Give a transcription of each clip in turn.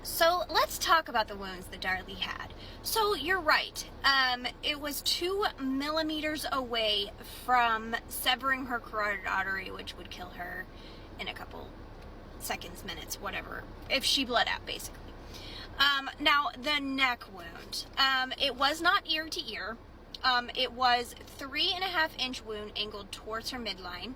So let's talk about the wounds that Darlie had. So you're right. It was 2 millimeters away from severing her carotid artery, which would kill her in a couple seconds, minutes, whatever, if she bled out, basically. Now, the neck wound. It was not ear to ear. It was 3.5-inch wound angled towards her midline.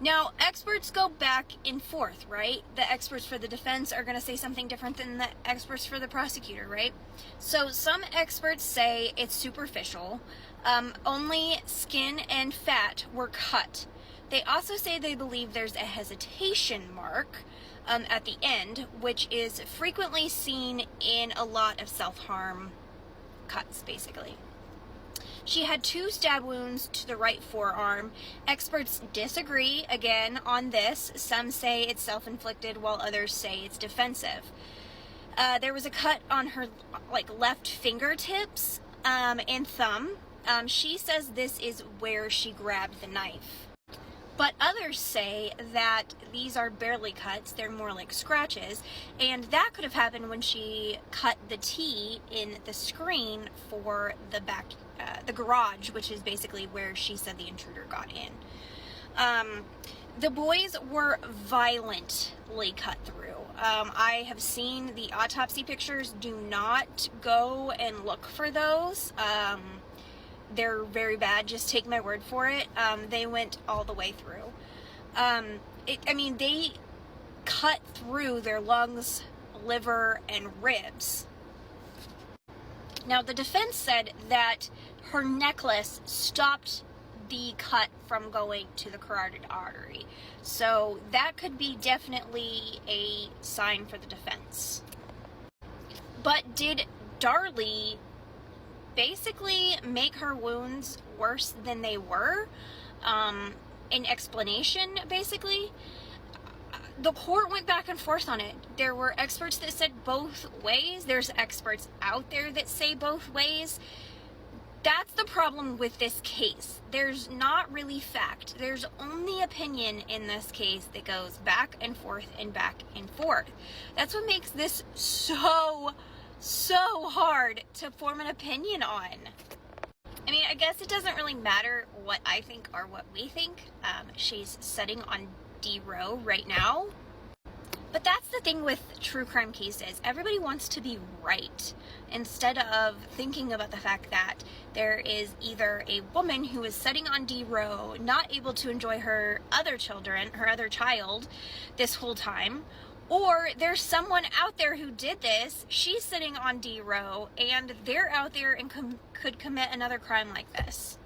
Now, experts go back and forth, right? The experts for the defense are going to say something different than the experts for the prosecutor, right? So some experts say it's superficial. Only skin and fat were cut. They also say they believe there's a hesitation mark at the end, which is frequently seen in a lot of self-harm cuts, basically. She had 2 stab wounds to the right forearm. Experts disagree again on this. Some say it's self-inflicted, while others say it's defensive. There was a cut on her left fingertips and thumb. She says this is where she grabbed the knife. But others say that these are barely cuts, they're more like scratches, and that could have happened when she cut the T in the screen for the the garage, which is basically where she said the intruder got in. The boys were violently cut through. I have seen the autopsy pictures. Do not go and look for those. They're very bad. Just take my word for it. They went all the way through. They cut through their lungs, liver, and ribs. Now, the defense said that her necklace stopped the cut from going to the carotid artery. So that could be definitely a sign for the defense. But did Darlie basically make her wounds worse than they were? An explanation, basically. The court went back and forth on it. There were experts that said both ways. There's experts out there that say both ways. That's the problem with this case. There's not really fact. There's only opinion in this case that goes back and forth and back and forth. That's what makes this so hard to form an opinion on. I guess it doesn't really matter what I think or what we think. She's sitting on D row right now. But that's the thing with true crime cases. Everybody wants to be right instead of thinking about the fact that there is either a woman who is sitting on D row, not able to enjoy her other children, her other child this whole time, or there's someone out there who did this, she's sitting on D row, and they're out there and could commit another crime like this.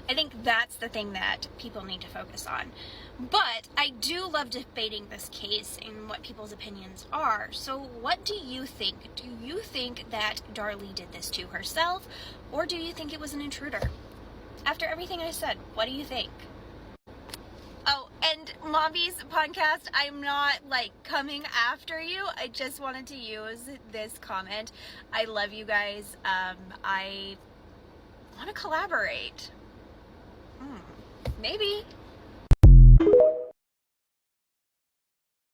I think that's the thing that people need to focus on. But I do love debating this case and what people's opinions are. So what do you think? Do you think that Darlie did this to herself, or do you think it was an intruder? After everything I said, what do you think? Oh, and Mommy's podcast, I'm not coming after you. I just wanted to use this comment. I love you guys. I want to collaborate. Maybe.